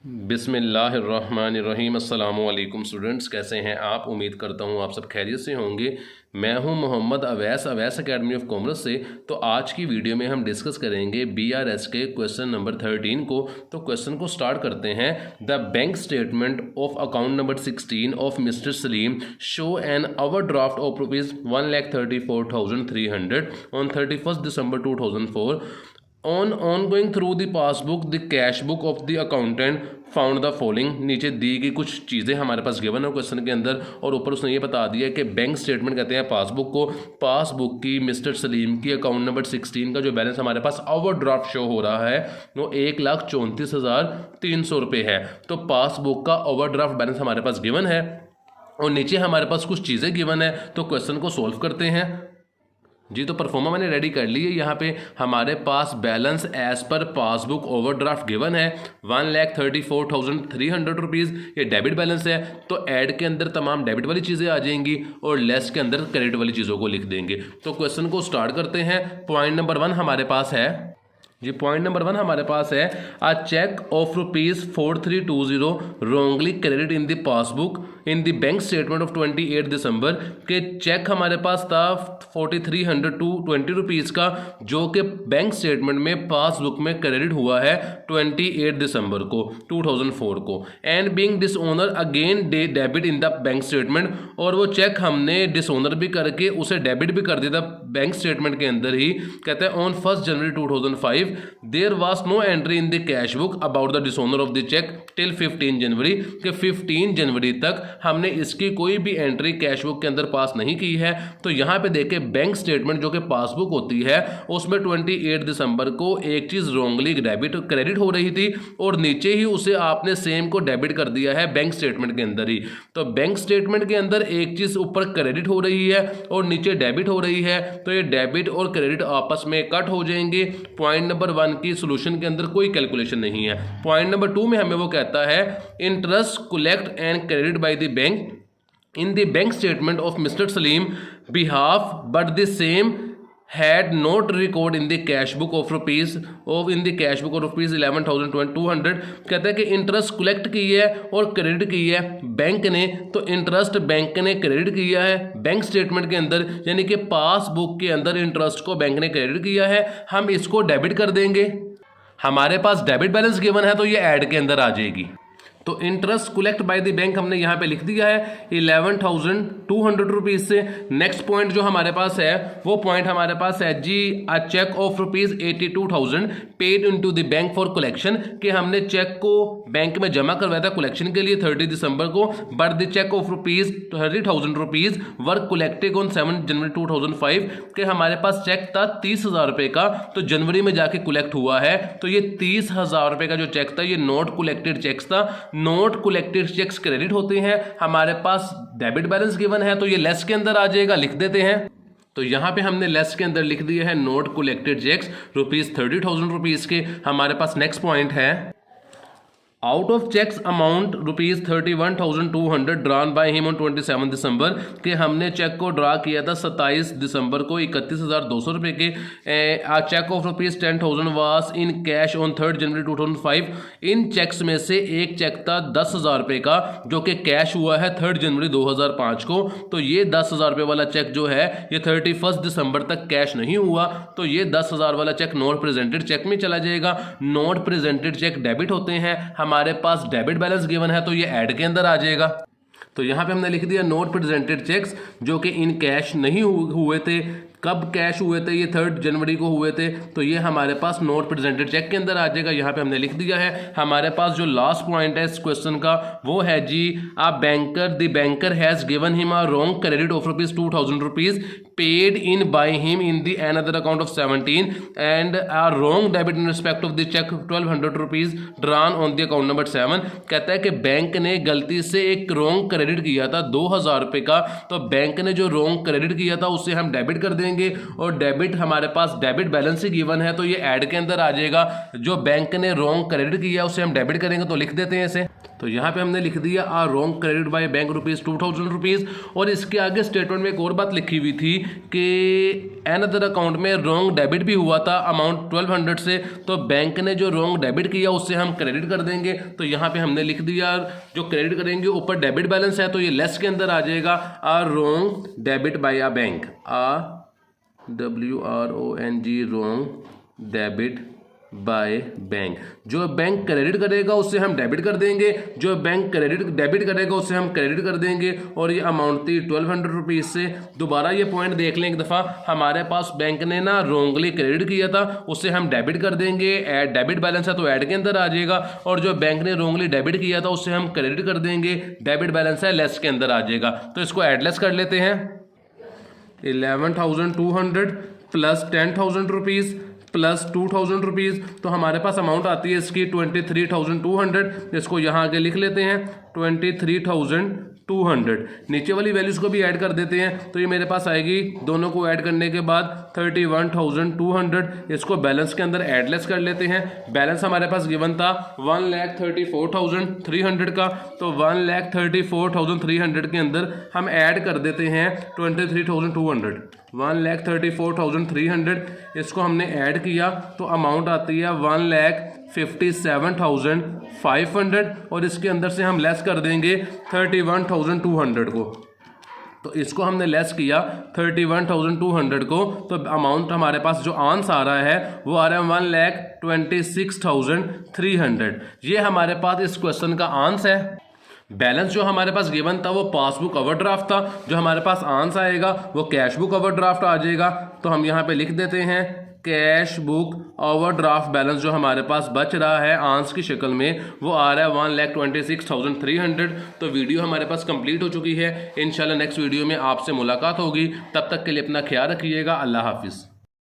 बिस्मिल्लाहिर्रहमानिर्रहीम। अस्सलामुअलैकुम स्टूडेंट्स, कैसे हैं आप? उम्मीद करता हूँ आप सब खैरियत से होंगे। मैं हूँ Mohammad Awais academy of commerce से। तो आज की वीडियो में हम डिस्कस करेंगे BRS के क्वेश्चन नंबर 13 को। तो क्वेश्चन को स्टार्ट करते हैं। The bank statement of account number 16 of mister Salim show an overdraft of ₹1,34,300 on 31st December 2004. On ongoing through the passbook, the cash book of the accountant found the following. नीचे दी गई कुछ चीज़ें हमारे पास given है question के अंदर, और ऊपर उसने ये बता दिया कि बैंक स्टेटमेंट कहते हैं पासबुक को। पासबुक की मिस्टर सलीम की अकाउंट नंबर 16 का जो बैलेंस हमारे पास ओवरड्राफ्ट शो हो रहा है वो 1,34,300 रुपये है। तो पासबुक का ओवरड्राफ्ट बैलेंस हमारे पास गिवन है और नीचे हमारे पास कुछ चीज़ें गिवन है। तो क्वेश्चन को सोल्व करते हैं जी। तो परफॉर्मा मैंने रेडी कर ली है। यहाँ पे हमारे पास balance as per passbook overdraft given है 1,34,300 रुपीज़। ये डेबिट बैलेंस है। तो ऐड के अंदर तमाम डेबिट वाली चीज़ें आ जाएंगी और लेस के अंदर क्रेडिट वाली चीज़ों को लिख देंगे। तो क्वेश्चन को स्टार्ट करते हैं। पॉइंट नंबर 1 हमारे पास है जी। पॉइंट नंबर 1 हमारे पास है a cheque of ₹4320 wrongly credit in the passbook in the bank statement of 28 December के चेक हमारे पास था 4,320 रुपीज़ का, जो कि बैंक स्टेटमेंट में पासबुक में क्रेडिट हुआ है 28 दिसंबर को 2004 को। And being dishonour again debit in the bank statement, और वो चेक हमने डिसओनर भी करके उसे डेबिट भी कर दिया था बैंक स्टेटमेंट के अंदर ही। कहते हैं on 1 January 2005 there was no entry in the cash book about the dishonour of the cheque till 15 January के 15 जनवरी तक हमने इसकी कोई भी एंट्री कैश बुक के अंदर पास नहीं की है। तो यहाँ पे देखे बैंक स्टेटमेंट जो कि पासबुक होती है उसमें 28 दिसंबर को एक चीज रॉन्गली डेबिट क्रेडिट हो रही थी और नीचे ही उसे आपने सेम को डेबिट कर दिया है बैंक स्टेटमेंट के अंदर ही। तो बैंक स्टेटमेंट के अंदर एक चीज ऊपर क्रेडिट हो रही है और नीचे डेबिट हो रही है, तो ये डेबिट और क्रेडिट आपस में कट हो जाएंगे। पॉइंट नंबर 1 की सोल्यूशन के अंदर कोई कैलकुलेशन नहीं है। पॉइंट नंबर 2 में हमें वो कहता है interest collect and credit by the bank in the bank statement of Mr. Salim behalf, but the same had not record in the cash book of ₹11,200। कहता है कि इंटरेस्ट कलेक्ट की है और क्रेडिट की है बैंक ने। तो इंटरेस्ट बैंक ने क्रेडिट किया है बैंक स्टेटमेंट के अंदर, यानी कि पासबुक के अंदर इंटरेस्ट को बैंक ने क्रेडिट किया है। हम इसको डेबिट कर देंगे। हमारे पास डेबिट बैलेंस गिवन है तो ये ऐड के अंदर आ जाएगी। तो interest collect by the bank हमने यहाँ पे लिख दिया है 11,200 रुपीज़ से। नेक्स्ट पॉइंट जो हमारे पास है वो पॉइंट हमारे पास है जी a cheque of ₹82,000 paid into the bank for collection, कि हमने चेक को बैंक में जमा करवाया था कलेक्शन के लिए 30 दिसंबर को, but the cheque of ₹30,000 were collected on 7 January 2005 के हमारे पास चेक था 30,000 रुपये का, तो जनवरी में जाके कलेक्ट हुआ है। तो ये 30,000 रुपये का जो चेक था ये नॉट कलेक्टेड चेक्स था। नोट कलेक्टेड चेक्स क्रेडिट होते हैं। हमारे पास डेबिट बैलेंस गिवन है तो ये लेस के अंदर आ जाएगा, लिख देते हैं। तो यहाँ पे हमने लेस के अंदर लिख दिया है नोट कलेक्टेड चेक्स ₹30,000 रुपीज़ के। हमारे पास नेक्स्ट पॉइंट है out of cheques amount ₹31,200 drawn by him on 27 December के हमने चेक को ड्रा किया था 27 दिसंबर को 31,200 रुपये के। Check of ₹10,000 was in cash on 3 January 2005। इन चेक्स में से एक चेक था 10,000 रुपये का जो कि कैश हुआ है 3 जनवरी 2005 को। तो ये 10,000 रुपये वाला चेक जो है ये 31 दिसंबर तक कैश नहीं हुआ, तो ये 10,000 वाला चेक नॉट प्रेजेंटेड चेक में चला जाएगा। नॉट प्रेजेंटेड चेक डेबिट होते हैं। हमारे पास डेबिट बैलेंस गिवन है तो ये ऐड के अंदर आ जाएगा। तो यहाँ पे हमने लिख दिया नोट प्रेजेंटेड चेक्स जो कि इन कैश नहीं हुए थे। कब कैश हुए थे? ये 3 जनवरी को हुए थे। तो ये हमारे पास नोट प्रेजेंटेड चेक के अंदर आ जाएगा। यहाँ पे हमने लिख दिया है। हमारे पास जो लास्ट पॉइंट है इस क्वेश्चन का वो है जी the banker has given him a wrong credit of ₹2,000 paid in by him in the another account of 17 and a wrong debit in respect of the cheque ₹1,200 drawn on the account number 7। कहता है कि bank ने गलती से एक wrong credit किया था 2,000 रुपये का, तो बैंक ने जो रॉन्ग क्रेडिट किया था उससे हम डेबिट कर देंगे और डेबिट हमारे पास डेबिट बैलेंस ही गिवन है तो ये ऐड के अंदर आ जाएगा। जो बैंक ने रॉन्ग क्रेडिट किया उसे हम डेबिट करेंगे, तो लिख देते हैं इसे। तो यहाँ पे हमने लिख दिया आ रॉन्ग क्रेडिट बाय बैंक ₹2,000। और इसके आगे स्टेटमेंट में एक और बात लिखी हुई थी कि अनदर अकाउंट में रॉन्ग डेबिट भी हुआ था अमाउंट 1200 से, तो बैंक ने जो रॉन्ग डेबिट किया उससे हम क्रेडिट कर देंगे। तो यहाँ पे हमने लिख दिया जो क्रेडिट करेंगे ऊपर डेबिट बैलेंस है तो ये लेस के अंदर आ जाएगा a wrong debit by a bank, WRONG wrong debit by bank. जो बैंक क्रेडिट करेगा उससे हम डेबिट कर देंगे, जो बैंक डेबिट करेगा उससे हम क्रेडिट कर देंगे। और ये अमाउंट थी 1200 रुपीज़ से। दोबारा ये पॉइंट देख लें एक दफ़ा, हमारे पास बैंक ने ना रॉन्गली क्रेडिट किया था उससे हम डेबिट कर देंगे, डेबिट बैलेंस है तो ऐड के अंदर आ जाएगा। और जो बैंक ने रॉन्गली डेबिट किया था उससे हम क्रेडिट कर देंगे, डेबिट बैलेंस है लेस के अंदर आ जाएगा। तो इसको एडलेस कर लेते हैं। 11,200 प्लस 10,000 रुपीज़ प्लस 2,000 रुपीज़, तो हमारे पास अमाउंट आती है इसकी 23,200। इसको यहाँ आगे लिख लेते हैं 23,200। नीचे वाली वैल्यूज़ को भी ऐड कर देते हैं तो ये मेरे पास आएगी, दोनों को ऐड करने के बाद 31,200। इसको बैलेंस के अंदर एडलेस कर लेते हैं। बैलेंस हमारे पास गिवन था 1,34,300 का, तो 1,34,300 के अंदर हम ऐड कर देते हैं 23,200। 1,34,300 इसको हमने ऐड किया तो अमाउंट आती है 1,57,500। और इसके अंदर से हम लेस कर देंगे 31,200 को। तो इसको हमने लेस किया 31,200 को, तो अमाउंट हमारे पास जो आंसर आ रहा है वो आ रहा है 1,26,300। ये हमारे पास इस क्वेश्चन का आंसर है। बैलेंस जो हमारे पास गिवन था वो पासबुक ओवरड्राफ्ट था, जो हमारे पास आंसर आएगा वो कैश बुक ओवरड्राफ्ट आ जाएगा। तो हम यहाँ पे लिख देते हैं कैश बुक ओवरड्राफ्ट बैलेंस जो हमारे पास बच रहा है आंसर की शक्ल में वो आ रहा है 1,26,300। तो वीडियो हमारे पास कंप्लीट हो चुकी है। इंशाल्लाह नेक्स्ट वीडियो में आपसे मुलाकात होगी। तब तक के लिए अपना ख्याल रखिएगा। अल्लाह हाफिज़।